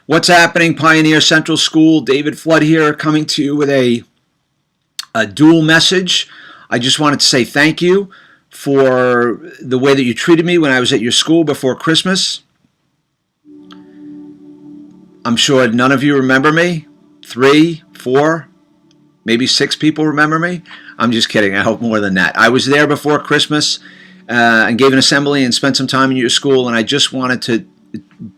What's happening, Pioneer Central School? David Flood here, coming to you with a dual message. I just wanted to say thank you for the way that you treated me when I was at your school before Christmas. I'm sure none of you remember me. 3, 4, maybe 6 people remember me. I'm just kidding. I hope more than that. I was there before Christmas and gave an assembly and spent some time in your school, and I just wanted to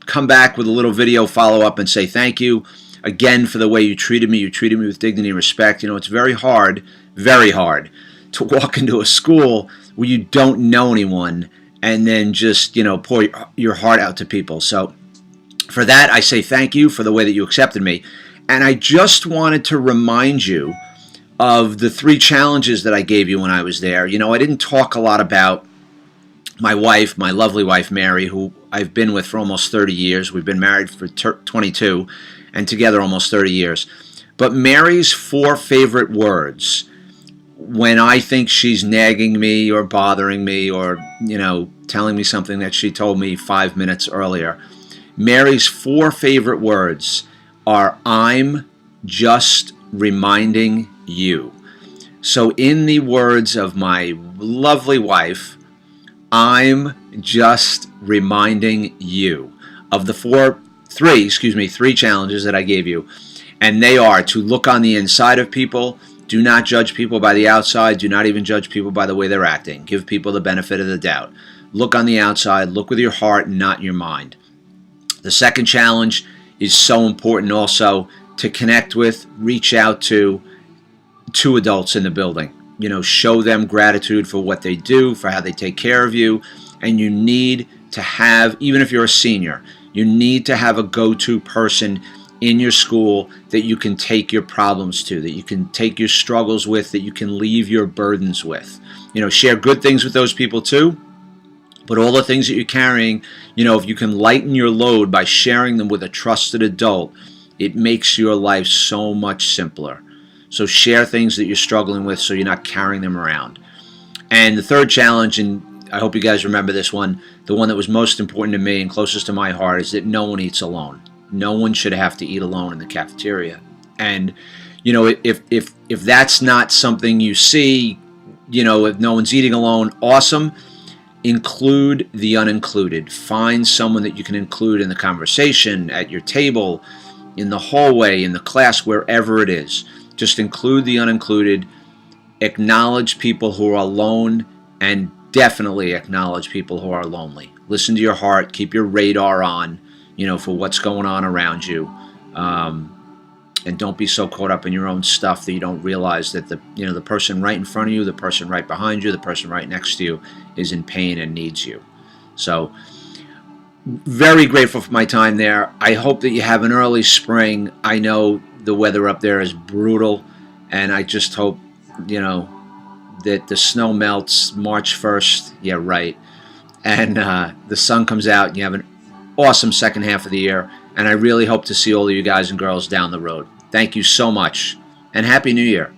come back with a little video follow-up and say thank you again for the way you treated me. You treated me with dignity and respect. You know, it's very hard to walk into a school where you don't know anyone and then just, you know, pour your heart out to people. So for that, I say thank you for the way that you accepted me. And I just wanted to remind you of the 3 challenges that I gave you when I was there. You know, I didn't talk a lot about my wife, my lovely wife, Mary, who I've been with for almost 30 years. We've been married for 22 and together almost 30 years. But Mary's 4 favorite words when I think she's nagging me or bothering me or, you know, telling me something that she told me 5 minutes earlier, Mary's 4 favorite words are, "I'm just reminding you." So in the words of my lovely wife, I'm just reminding you of the 3 challenges that I gave you. And they are to look on the inside of people. Do not judge people by the outside. Do not even judge people by the way they're acting. Give people the benefit of the doubt. Look on the outside. Look with your heart and not your mind. The second challenge is so important also, to connect with, reach out to 2 adults in the building. You know, show them gratitude for what they do, for how they take care of you. And you need to have, even if you're a senior, you need to have a go-to person in your school that you can take your problems to, that you can take your struggles with, that you can leave your burdens with. You know, share good things with those people too. But all the things that you're carrying, you know, if you can lighten your load by sharing them with a trusted adult, it makes your life so much simpler. So share things that you're struggling with so you're not carrying them around. And the third challenge, and I hope you guys remember this one, the one that was most important to me and closest to my heart, is that no one eats alone. No one should have to eat alone in the cafeteria. And, you know, if that's not something you see, you know, if no one's eating alone, awesome. Include the unincluded. Find someone that you can include in the conversation, at your table, in the hallway, in the class, wherever it is. Just include the unincluded. Acknowledge people who are alone, and definitely acknowledge people who are lonely. Listen to your heart. Keep your radar on, you know, for what's going on around you. And don't be so caught up in your own stuff that you don't realize that the person right in front of you, the person right behind you, the person right next to you is in pain and needs you. So very grateful for my time there. I hope that you have an early spring. I know the weather up there is brutal, and I just hope, you know, that the snow melts March 1st. Yeah, right. And the sun comes out, and you have an awesome second half of the year. And I really hope to see all of you guys and girls down the road. Thank you so much, and Happy New Year.